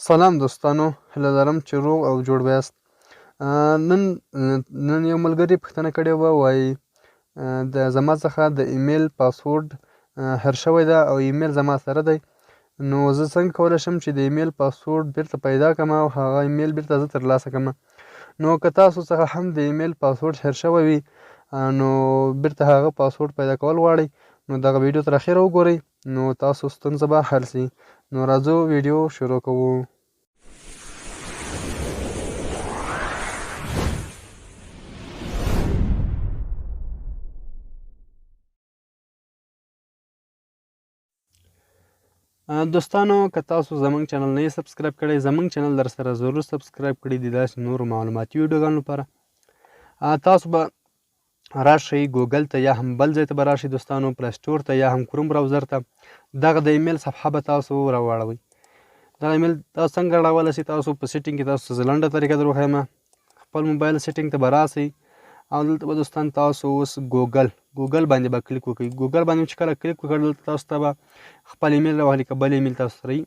سلام دوستانو، هیله لرم چې روغ او جوړ به یاست. نن یو ملګري پوښتنه کړې وه، وایي زما څخه د ایمیل پاسورډ هېر شوی ده او ایمیل زما سره دی، نو زه څنګه کولی شم چې د ایمیل پاسورډ بیرته پیدا کړم او هغه ایمیل بیرته زه ترلاسه کړم. نو که تاسو څخه هم د ایمیل پاسورډ هېر شوی وي نو بیرته هغه پاسورډ پیدا کول غواړئ نو دغه ویډیو تر اخره وګورئ، نو تاسو ستونزه به حل سي. نو راځو ویډیو شروع کوو. دوستانو، که تاسو زمونږ چینل نه یې سبسکرایب کړی، زمونږ چینل در سره ضرور سبسکرایب کړئ د داسې نورو معلوماتي ویډیوګانو لپاره. تاسو به راشئ ګوګل ته یا هم بل ځای ته به راشئ دوستانو، پلی سټور ته یا هم کروم براوزر ته. دغه د ایمیل صفحه به تاسو راواړوئ. دغه ایمیل تاسو څنګه راوړلی شئ؟ تاسو په سیټینګ کې تاسو ته لنډه طریقه در وښیم. خپل موبایل سیټینګ ته به راسئ او دلته به دوستان تاسو اوس ګوګل باندې به کلیک وکړئ. ګوګل باندې چې کله کلیک وکړ دلته تاسو ته به خپل ایمیل راواخلي، که بل ایمیل تاسو سره وي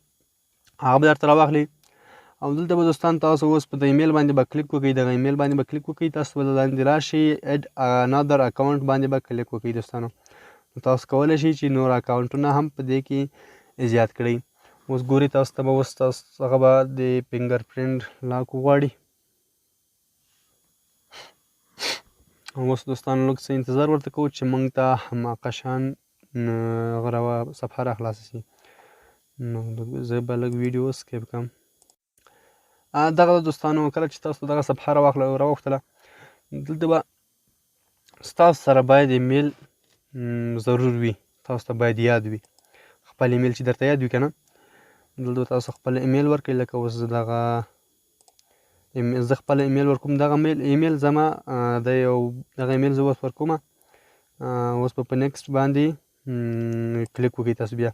هغه به درته راواخلي او دلته به دوستان تاسو اوس په د ایمیل باندې به کلیک وکړئ. دغه ایمیل باندې به کلیک وکړئ، تاسو به لاندې راشئ اډ انادر اکاونټ باندې به کلیک وکړئ دوستانو. تاسو کولی شئ چې نور اکاونټونه هم په دې کې زیات کړئ. اوس ګورئ تاسو ته به اوس تاسو هغه به د فنګر پرنټ لاک وغواړي. اوس دوستانو لږ څه انتظار ورته کوو چې موږ ته هماغه شان هغه صفحه را خلاصه شي. نو زه به لږ ویډیو سکیپ کړم. دغه دوستانو کله چې تاسو دغه صفحه راوختله دلته به ستاسو سره باید ایمیل ضرور وي، تاسو ته باید یاد وي خپل ایمیل چې درته یاد وي که نه. دلته به تاسو خپل ایمیل ورکړئ. لکه اوس زه خپل ایمیل ورکوم. دغه ایمیل زما د یو دغه ایمیل زه اوس ورکوم. اوس به په نیکسټ باندې کلیک وکړئ. تاسو بیا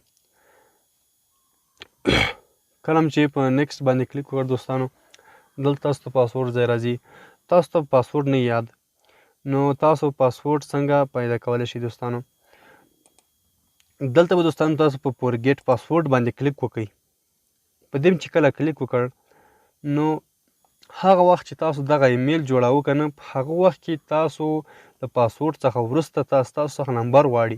کله چې په نیکسټ باندې کلیک وکړ دوستانو دلته تاسو ته پاسورډ ځای راځي. تاسو ته پاسورډ نه یاد، نو تاسو پاسورډ څنګه پیدا کولی شئ دوستانو؟ دلته به دوستانو تاسو په فورګیټ پاسورډ باندې کلیک وکړئ. په دې چې کله کلیک وکړ نو هغه وخت چې تاسو دغه ایمیل جوړاوه که نه، په هغه وخت کې تاسو د پاسورډ څخه وروسته تاسو څخه نمبر غواړي.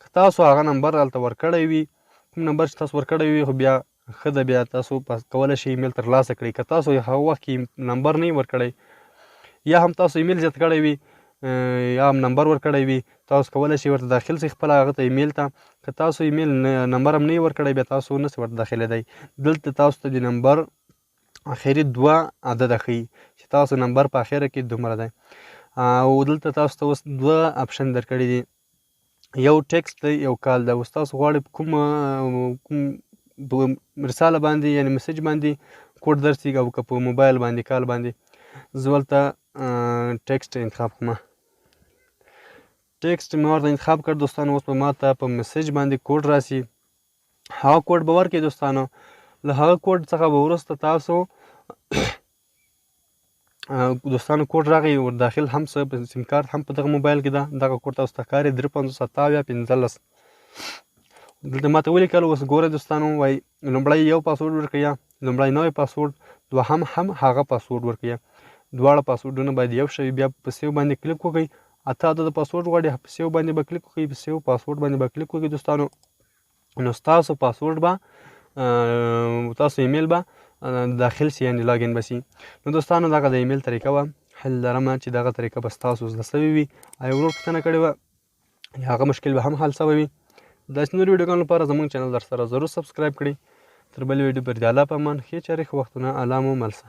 که تاسو هغه نمبر هلته ورکړی وي، کوم نمبر چې تاسو ورکړی وي، خو بیا ښه ده، بیا تاسو کولی شئ ایمیل ترلاسه کړئ. که تاسو هغه وخت کې نمبر نه ورکړی یا هم تاسو ایمیل زیات کړی وي یا هم نمبر ورکړی وي، تاسو کولی شئ ورته داخل شئ خپل هغه ته ایمیل ته. که تاسو ایمیل نمبر هم نه یې ورکړی بیا تاسو نسئ ورته داخلېدی. دلته تاسو ته د نمبر اخري 2 عدده ښیي چې تاسو نمبر په اخره کې دومره دی. او دلته تاسو ته اوس 2 اپشن درکړي دي، یو ټیکسټ دی یو کال دی. اوس تاسو غواړئ کوم رساله باندې یعنې میسج باندې کوډ درسي او که په موبایل باندې کال باندې. زه ولته ټیکسټ انتخاب کړم. ټیکسټ مې ورته انتخاب کړ دوستانو. اوس به ما ته په میسج باندې کوډ راسي، هغه کوډ به ورکړئ دوستانو. له هغه کوډ څخه به وروسته تاسو دوستانو کوډ راغی ور داخل هم څه سیم کارت هم په دغه موبایل کې ده. دغه کوډ تاسو ته ښکاري 355715. دلته ما ته ولیکل. اوس ګورئ دوستانو، وایي لومړی یو پاسورډ ورکړئ، لومړی نوی پاسورډ، دوهم هم هغه پاسورډ ورکړئ. دواړه پاسورډونه باید یو شوي. بیا په سیو باندې کلیک وکړئ. 8 عدده پاسورډ غواړي، په سیو باندې به کلیک وکړئ. په سیو پاسورډ باندې به کلیک وکړئ دوستانو. نو ستاسو پاسورډ به تاسو ایمیل به داخل سي، یعنې لاګین به سي. نو دوستانو دغه د ایمیل طریقه وه. هیله لرم چې دغه طریقه به ستاسو زده سوې وي. یو ورور پوښتنه کړې وه، هغه مشکل به هم حل سوی وي. داسې نورو ویډیوګانو لپاره زموږ چینل در سره ضرور سبسکرایب کړئ. تر بلې ویډیو پورې د الله په امان، ښې چارې ښه وختونه. الله مو مل شه.